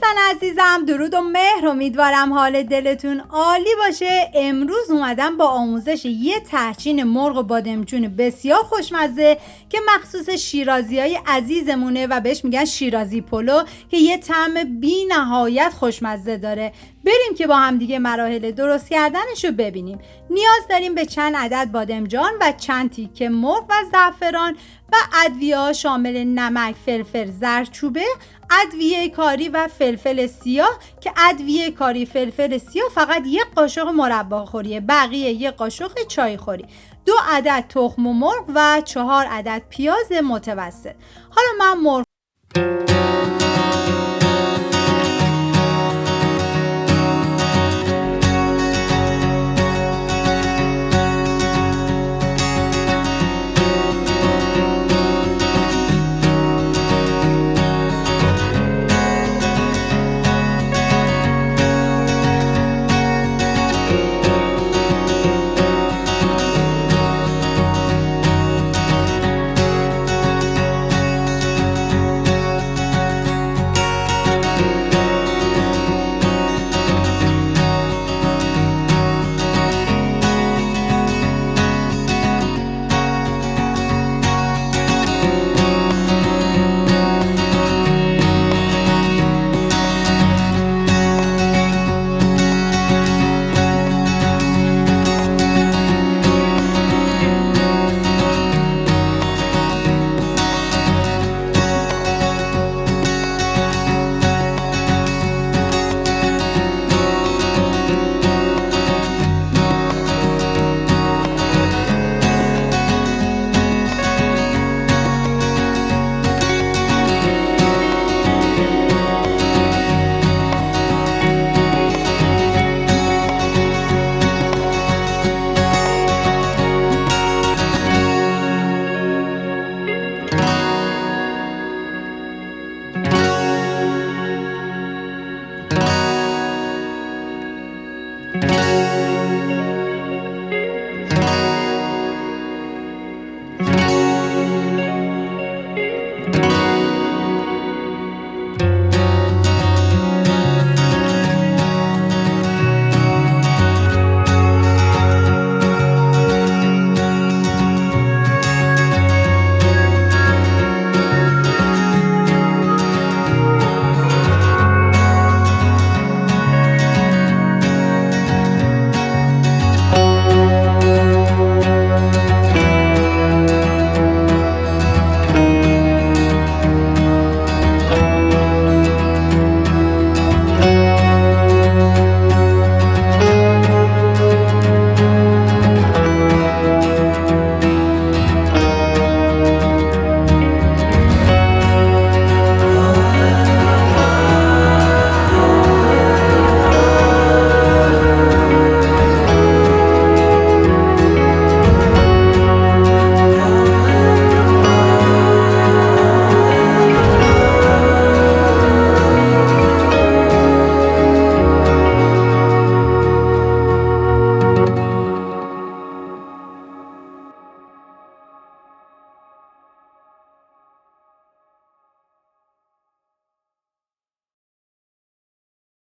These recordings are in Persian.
دوستان عزیزم، درود و مهر. امیدوارم حال دلتون عالی باشه. امروز اومدم با آموزش یه تحچین مرغ بادمجون بسیار خوشمزه که مخصوص شیرازیای عزیزمونه و بهش میگن شیرازی پلو که یه طعم بی نهایت خوشمزه داره. بریم که با هم دیگه مراحل درست کردنش رو ببینیم. نیاز داریم به چند عدد بادمجان و چند تیکه مرغ و زعفران و ادویه‌ها شامل نمک، فلفل زردچوبه، ادویه کاری و فلفل سیاه که ادویه کاری فلفل سیاه فقط یک قاشق مربا خوریه، بقیه یک قاشق چای خوری، 2 عدد تخم مرغ و 4 عدد پیاز متوسط. حالا من مرغ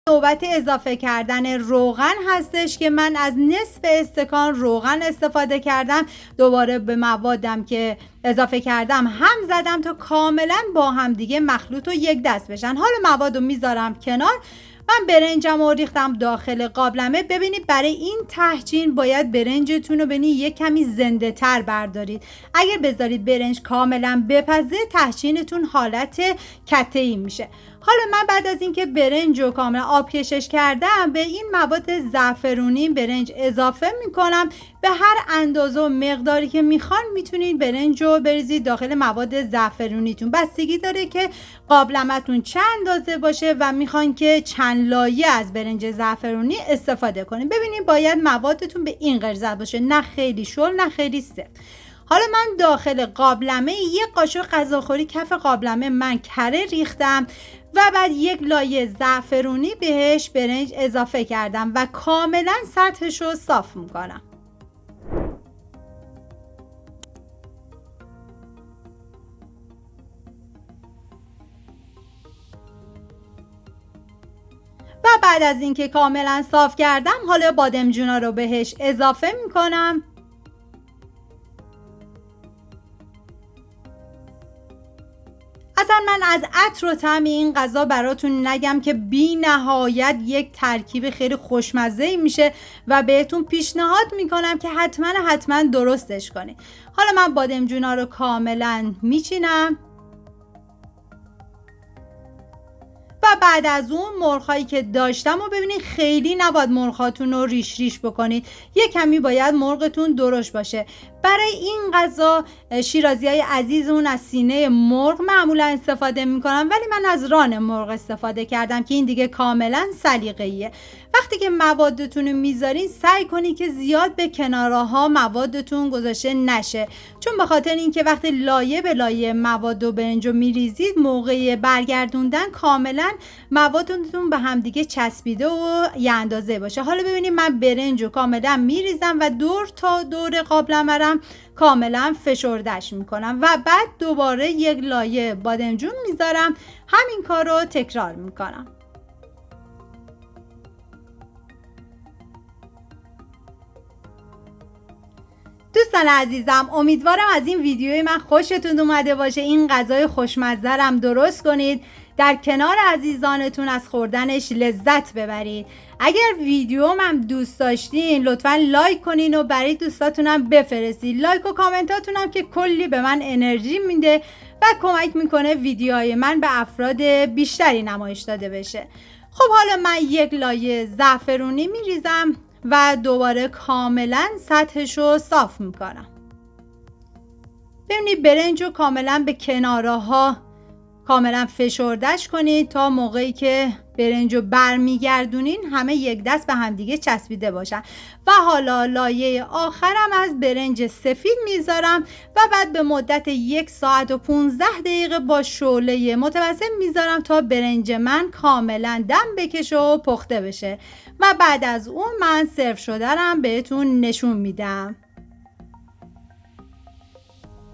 نوبت اضافه کردن روغن هستش که من از نصف استکان روغن استفاده کردم. دوباره به موادم که اضافه کردم هم زدم تا کاملا با هم دیگه مخلوط و یک دست بشن. حالا مواد رو میذارم کنار. من برنجم رو ریختم داخل قابلمه. ببینید برای این تحچین باید برنجتون رو یک کمی زنده تر بردارید. اگر بذارید برنج کاملا بپزه تحچینتون حالت کته‌ای میشه. حالا من بعد از اینکه برنج رو کاملا آب کشش کردم به این مواد زعفرونی برنج اضافه میکنم. به هر اندازه و مقداری که میخوان میتونید برنج رو بریزید داخل مواد زعفرونیتون. بستگی داره که قابلمتون چند اندازه باشه و میخوان که چند لایه از برنج زعفرونی استفاده کنید. ببینید باید موادتون به این غلظت باشه، نه خیلی شل نه خیلی سفت. حالا من داخل قابلمه یک قاشق غذاخوری کف قابلمه من کره ریختم و بعد یک لایه زعفرونی بهش برنج اضافه کردم و کاملا سطحش رو صاف میکنم. بعد از اینکه کاملا صاف کردم حالا بادمجونا رو بهش اضافه میکنم. اصلا من از عطر و طعم این غذا براتون نگم که بی نهایت یک ترکیب خیلی خوشمزه‌ای میشه و بهتون پیشنهاد میکنم که حتما درستش کنید. حالا من بادمجونا رو کاملا میچینم و بعد از اون مرغ‌هایی که داشتم و ببینید خیلی نباید مرغ‌هاتون رو ریش بکنید، یه کمی باید مرغتون درشت باشه. برای این غذا شیرازی‌های عزیزمون از سینه مرغ معمولا استفاده میکنن، ولی من از ران مرغ استفاده کردم که این دیگه کاملا سلیقه‌ایه. وقتی که موادتون رو میذارین سعی کنید که زیاد به کنارها موادتون گذاشته نشه، چون به خاطر اینکه وقتی لایه به لایه مواد و برنج رو میریزید موقع برگردوندن کاملا موادتون به هم دیگه چسبیده و یه اندازه باشه. حالا ببینید من برنج رو کاملا میریزم و دور تا دور قابلمه کاملا فشردش میکنم و بعد دوباره یک لایه بادمجون میذارم. همین کار رو تکرار میکنم. دوستان عزیزم، امیدوارم از این ویدیوی من خوشتون اومده باشه. این غذای خوشمزه رو درست کنید، در کنار عزیزانتون از خوردنش لذت ببرید. اگر ویدیو من دوست داشتین لطفا لایک کنین و برای دوستاتونم بفرستید. لایک و کامنتاتونم که کلی به من انرژی میده و کمک میکنه ویدیوهای من به افراد بیشتری نمایش داده بشه. خب حالا من یک لایه زعفرونی میریزم و دوباره کاملا سطحش رو صاف میکنم. ببینید برنج رو کاملا به کنارها کاملا فشردش کنید تا موقعی که برنج رو برمیگردونین همه یک دست به همدیگه چسبیده باشن. و حالا لایه آخرم از برنج سفید میذارم و بعد به مدت 1 ساعت و 15 دقیقه با شعله متوسط میذارم تا برنج من کاملا دم بکشه و پخته بشه و بعد از اون من سرو شدنم بهتون نشون میدم.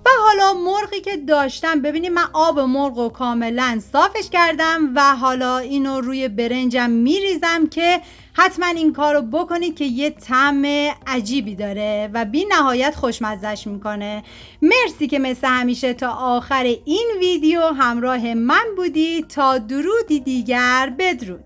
و حالا مرغی که داشتم ببینید من آب مرغ رو کاملا صافش کردم و حالا اینو روی برنجم میریزم که حتما این کار رو بکنید که یه طعم عجیبی داره و بی نهایت خوشمزهش میکنه. مرسی که مثل همیشه تا آخر این ویدیو همراه من بودی. تا درودی دیگر، بدرود.